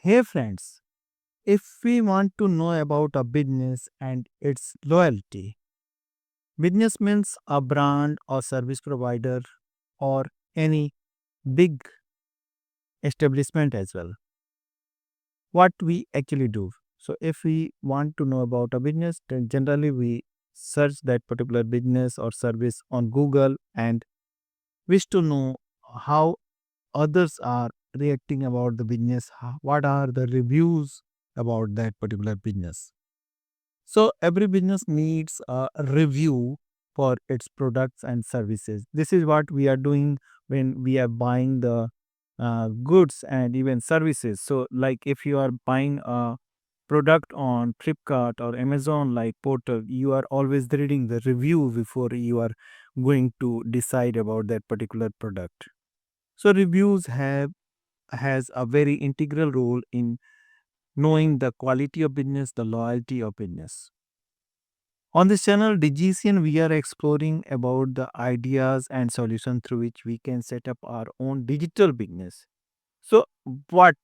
Hey friends, if we want to know about a business and its loyalty, business means a brand or service provider or any big establishment as well. What we actually do. So, if we want to know about a business, then generally we search that particular business or service on Google and wish to know how others are reacting about the business, what are the reviews about that particular business. So every business needs a review for its products and services. This is what we are doing when we are buying the goods and even services. So, like if you are buying a product on Flipkart or Amazon like portal, you are always reading the review before you are going to decide about that particular product. So reviews have has a very integral role in knowing the quality of business, the loyalty of business. On this channel, Digician, we are exploring about the ideas and solutions through which we can set up our own digital business. So, what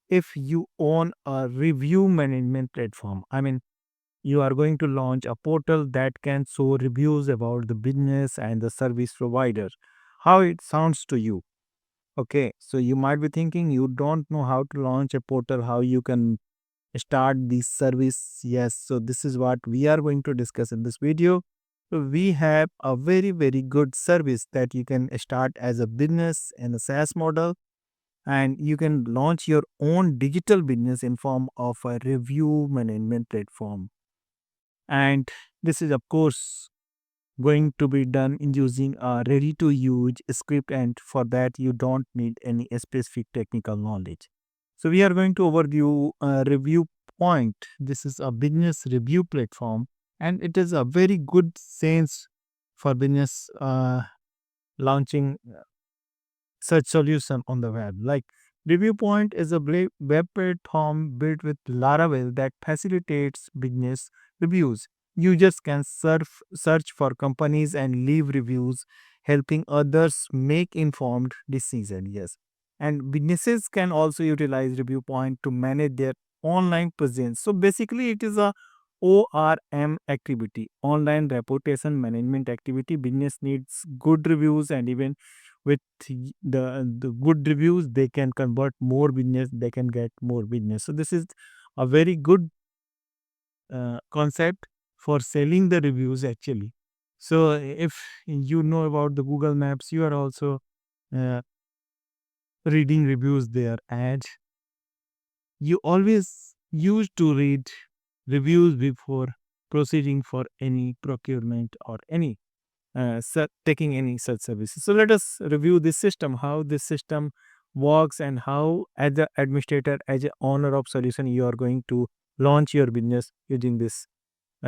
if you own a review management platform? I mean, you are going to launch a portal that can show reviews about the business and the service provider. How it sounds to you? Okay, so you might be thinking you don't know how to launch a portal, how you can start this service. Yes, so this is what we are going to discuss in this video. So we have a very good service that you can start as a business in a SaaS model, and you can launch your own digital business in form of a review management platform. And this is of course going to be done in using a ready to use script, and for that you don't need any specific technical knowledge. So we are going to overview review point. This is a business review platform, and it is a very good sense for business launching such solution on the web. Like ReviewPoint is a web platform built with Laravel that facilitates business reviews. Users can search for companies and leave reviews, helping others make informed decisions. Yes, and businesses can also utilize ReviewPoint to manage their online presence. So basically, it is a ORM activity, online reputation management activity. Business needs good reviews, and even with the good reviews they can convert more business, they can get more business. So this is a very good concept for selling the reviews actually. So if you know about the Google Maps, you are also uh, reading reviews there, and you always used to read reviews before proceeding for any procurement or any taking any such services. So let us review this system, how this system works, and how as the administrator, as a owner of solution, you are going to launch your business using this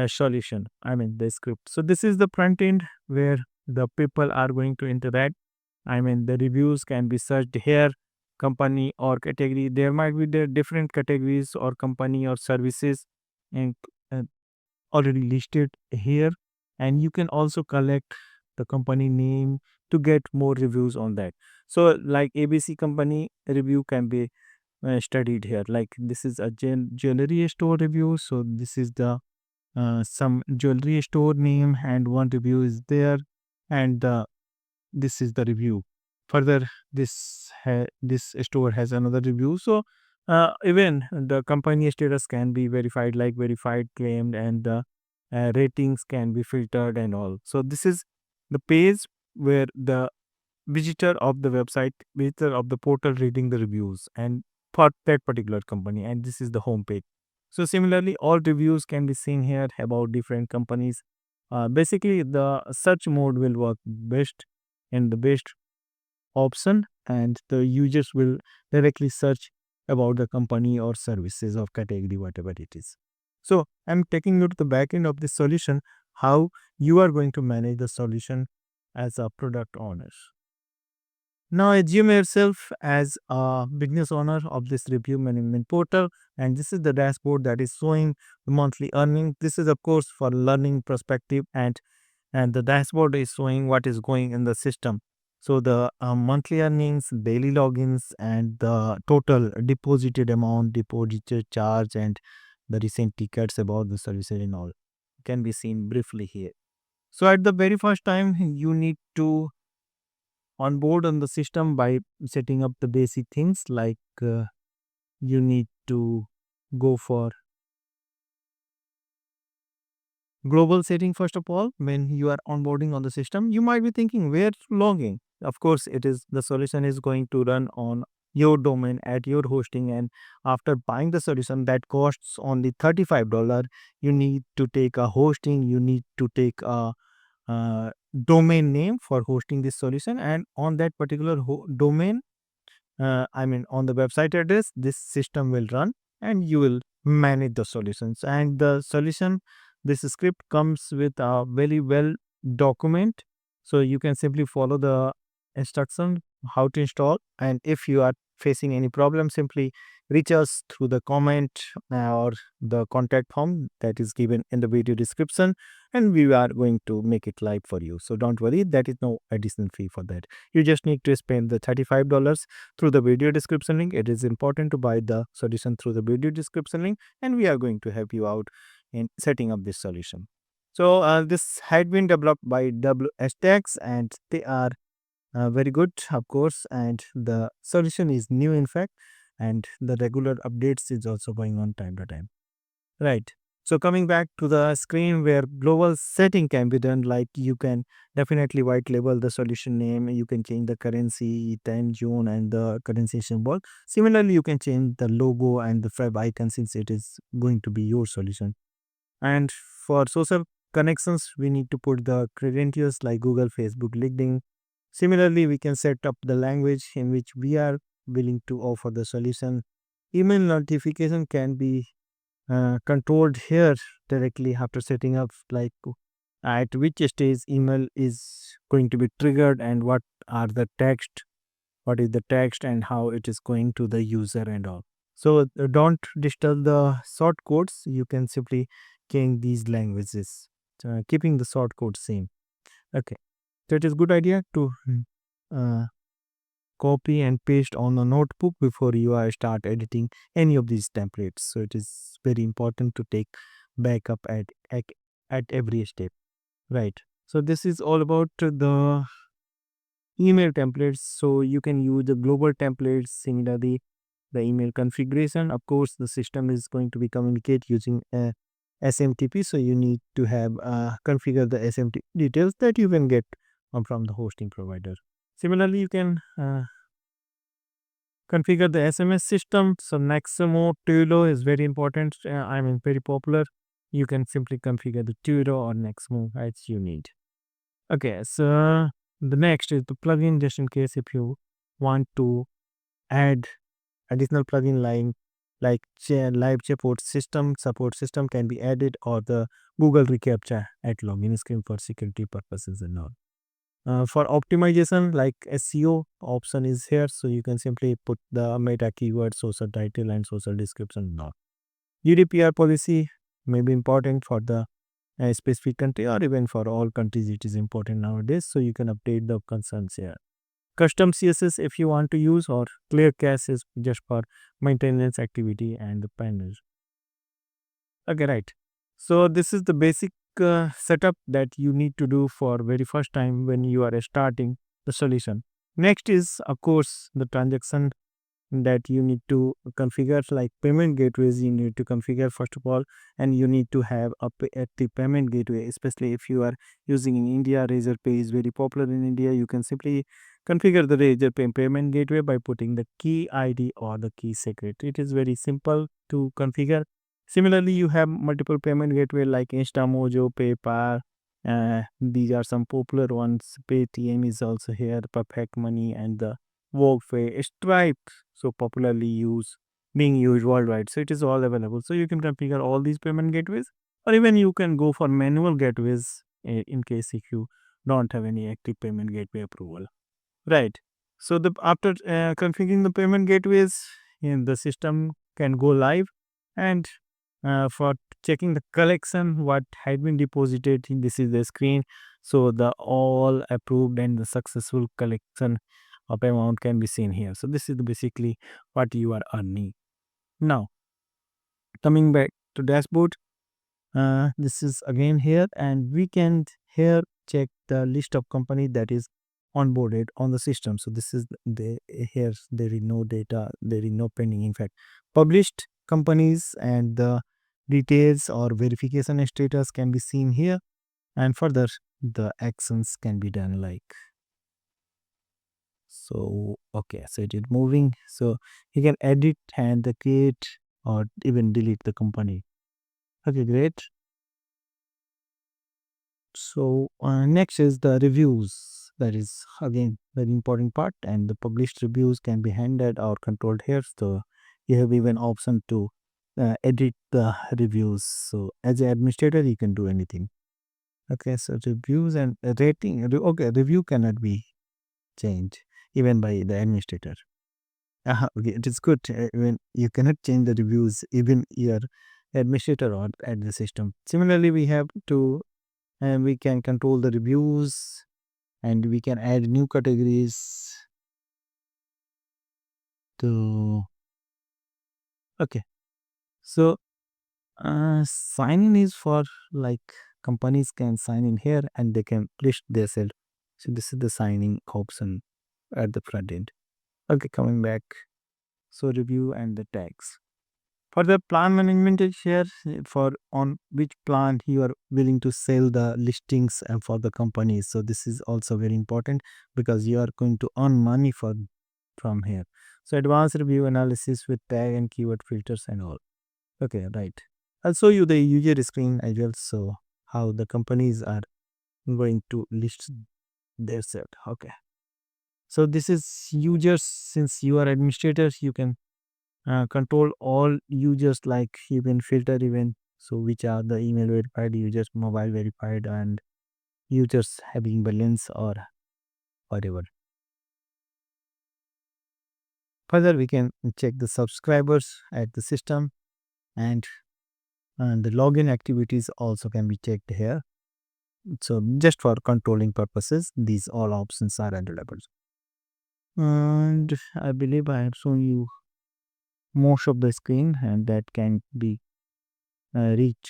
solution. I mean the script. So this is the front end where the people are going to interact. I mean the reviews can be searched here, company or category. There might be the different categories or company or services, and uh, already listed here, and you can also collect the company name to get more reviews on that. So like ABC company review can be studied here. Like this is a jewelry store review, so this is the some jewelry store name and one review is there, and this is the review. Further, this store has another review. So even the company status can be verified, like verified, claimed, and the ratings can be filtered and all. So this is the page where the visitor of the portal reading the reviews and for that particular company, and this is the home page. So similarly, all reviews can be seen here about different companies. Basically, the search mode will work best and the best option, and the users will directly search about the company or services of category, whatever it is. So I'm taking you to the back end of the solution, how you are going to manage the solution as a product owner. Now assume yourself as a business owner of this review management portal, and this is the dashboard that is showing the monthly earning. This is of course for learning perspective, and the dashboard is showing what is going in the system. So the monthly earnings, daily logins, and the total deposited amount, deposited charge, and the recent tickets about the services and all can be seen briefly here. So at the very first time, you need to onboard on the system by setting up the basic things like you need to go for global setting first of all. When you are onboarding on the system, you might be thinking where to log in. Of course, it is the solution is going to run on your domain at your hosting, and after buying the solution that costs only $35, you need to take a hosting, you need to take a domain name for hosting this solution, and on that particular domain, I mean, on the website address, this system will run and you will manage the solutions. And the solution, this script comes with a very well document. So you can simply follow the instruction how to install. And if you are facing any problem, simply reach us through the comment or the contact form that is given in the video description, and we are going to make it live for you. So don't worry, that is no additional fee for that. You just need to spend the $35 through the video description link. It is important to buy the solution through the video description link, and we are going to help you out in setting up this solution. So this had been developed by WSTax, and they are very good, of course, and the solution is new in fact, and the regular updates is also going on time to time. Right. So coming back to the screen where global setting can be done, like you can definitely white label the solution name, you can change the currency, time zone, and the currency symbol. Similarly, you can change the logo and the fab icon since it is going to be your solution. And for social connections, we need to put the credentials like Google, Facebook, LinkedIn. Similarly, we can set up the language in which we are willing to offer the solution. Email notification can be controlled here directly after setting up, like at which stage email is going to be triggered and are the text what is the text and how it is going to the user and all. So don't disturb the short codes, you can simply change these languages, keeping the short code same. Okay, so it is good idea to uh, copy and paste on a notebook before you are start editing any of these templates. So it is very important to take backup at every step, right? So this is all about the email templates. So you can use the global templates. Similarly, the email configuration, of course the system is going to be communicate using SMTP, so you need to have configure the SMTP details that you can get from the hosting provider. Similarly, you can configure the SMS system. So Nexamo Tulo is very important. I mean, very popular. You can simply configure the Tulo or Nexamo as you need. Okay, so the next is the plugin, just in case if you want to add additional plugin line like live support system can be added, or the Google reCAPTCHA at login screen for security purposes and all. For optimization, like SEO option is here, so you can simply put the meta keyword, social title, and social description and all. GDPR policy may be important for the specific country or even for all countries. It is important nowadays, so you can update the concerns here. Custom CSS if you want to use, or clear cache is just for maintenance activity and the panels. Okay, right. So this is the basic setup that you need to do for very first time when you are starting the solution. Next is of course the transaction that you need to configure, like payment gateways you need to configure first of all, and you need to have a active payment gateway, especially if you are using in India. Razorpay is very popular in India. You can simply configure the Razorpay payment gateway by putting the key ID or the key secret. It is very simple to configure. Similarly, you have multiple payment gateway like Instamojo, PayPal. These are some popular ones. Paytm is also here, Perfect Money, and the Workfare, Stripe, so popularly being used worldwide. So it is all available. So you can configure all these payment gateways, or even you can go for manual gateways in case if you don't have any active payment gateway approval. Right. So the after configuring the payment gateways, the system can go live, and for checking the collection what had been deposited, this is the screen. So the all approved and the successful collection of amount can be seen here. So this is basically what you are earning. Now coming back to dashboard, this is again here, and we can here check the list of company that is onboarded on the system. So this is the here there is no data, there is no pending. In fact, published companies and the details or verification status can be seen here, and further the actions can be done like so. Okay, so it is moving. So you can edit and create or even delete the company. Okay, great. So next is the reviews. That is again very important part, and the published reviews can be handled or controlled here. So you have even option to edit the reviews. So as an administrator, you can do anything. Okay, so reviews and rating. Okay, review cannot be changed even by the administrator. Okay, it is good. Even you cannot change the reviews, even your administrator or at the system. Similarly, we have to and we can control the reviews and we can add new categories to okay. So sign in is for like companies can sign in here and they can list themselves. So this is the signing option at the front end. Okay, coming back. So review and the tags. For the plan management is here for on which plan you are willing to sell the listings for the companies. So this is also very important because you are going to earn money from here. So advanced review analysis with tag and keyword filters and all. Okay, right. I'll show you the user screen as well. So how the companies are going to list their set. Okay. So this is users. Since you are administrators, you can control all users like even filter even so which are the email verified users, mobile verified, and users having balance or whatever. Further we can check the subscribers at the system, and the login activities also can be checked here. So just for controlling purposes these all options are available, and I believe I have shown you most of the screen and that can be reached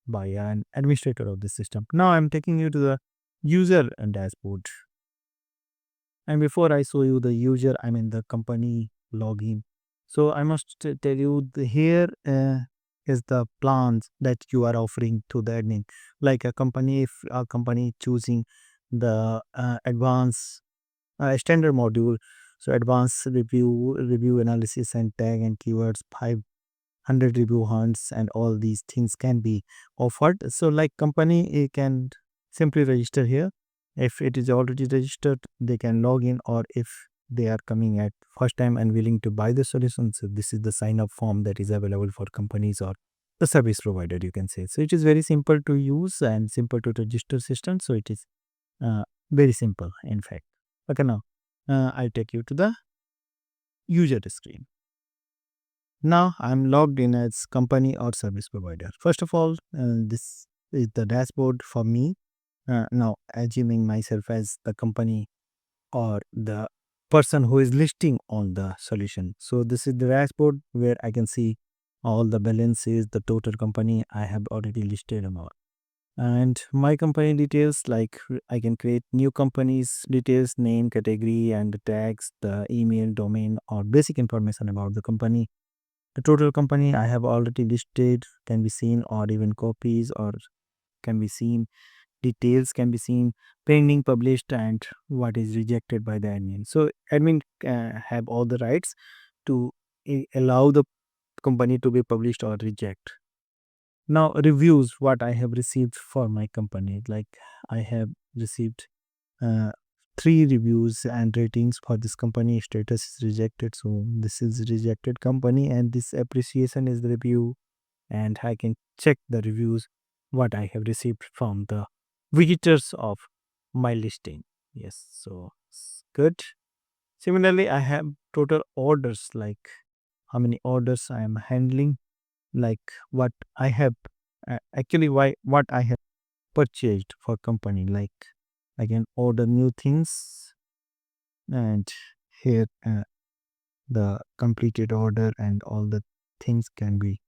by an administrator of the system. Now I'm taking you to the user dashboard. And before I show you the user, I mean the company login. So I must tell you here is the plans that you are offering to the admin. Like a company, if a company choosing the advanced standard module, so advanced review analysis and tag and keywords, 500 review hunts and all these things can be offered. So like company can simply register here. If it is already registered, they can log in, or if they are coming at first time and willing to buy the solution, so this is the sign up form that is available for companies or the service provider, you can say. So it is very simple to use and simple to register system. So it is uh, very simple in fact. Okay, now I'll take you to the user screen. Now I'm logged in as company or service provider. First of all, this is the dashboard for me. Now assuming myself as the company or the person who is listing on the solution. So this is the dashboard where I can see all the balances, the total company I have already listed them all. And my company details, like I can create new companies details, name, category, and the tags, the email, domain, or basic information about the company. The total company I have already listed can be seen, or even copies or can be seen. Details can be seen, pending, published, and what is rejected by the admin. So admin have all the rights to allow the company to be published or reject. Now reviews, what I have received for my company, like I have received uh, 3 reviews and ratings for this company. Status is rejected, so this is rejected company, and this appreciation is the review, and I can check the reviews what I have received from the visitors of my listing. Yes, so good. Similarly, I have total orders, like how many orders I am handling, like what I have actually why what I have. purchased for company. Like I can order new things, and here the completed order and all the things can be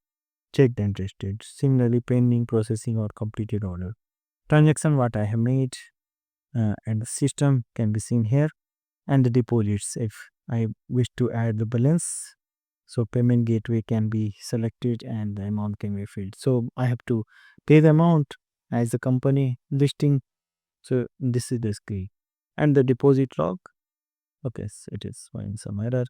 checked and tested. Similarly, pending processing or completed order. Transaction what I have made, and the system can be seen here, and the deposits if I wish to add the balance. So payment gateway can be selected and the amount can be filled. So I have to pay the amount as the company listing. So this is the screen and the deposit log. Okay, so it is showing some error.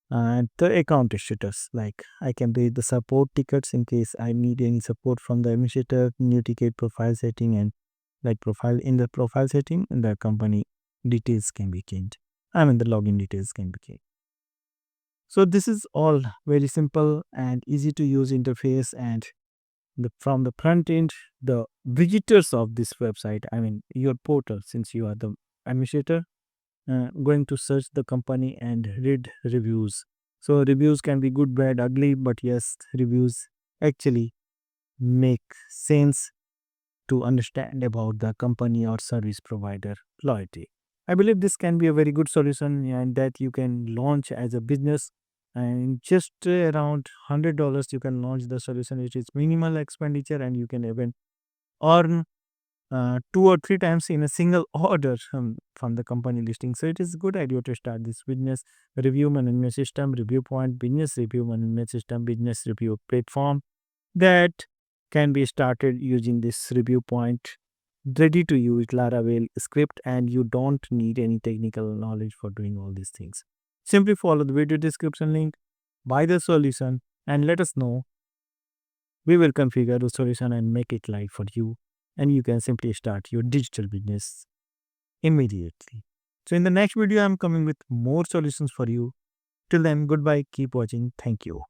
And the account status, like I can read the support tickets in case I need any support from the administrator, new ticket profile setting, and like profile in the profile setting, and the company details can be changed. I mean, the login details can be changed. So this is all very simple and easy to use interface, and from the front end, the visitors of this website, I mean your portal, since you are the administrator, going to search the company and read reviews. So reviews can be good, bad, ugly, but yes, reviews actually make sense to understand about the company or service provider loyalty. I believe this can be a very good solution and that you can launch as a business. And just around $100, you can launch the solution, which is minimal expenditure, and you can even earn 2 or 3 times in a single order from the company listing. So it is a good idea to start this business review management system, review point, business review management system, business review platform that can be started using this review point, ready to use Laravel script, and you don't need any technical knowledge for doing all these things. Simply follow the video description link, buy the solution, and let us know. We will configure the solution and make it live for you, and you can simply start your digital business immediately. So in the next video, I'm coming with more solutions for you. Till then, goodbye. Keep watching. Thank you.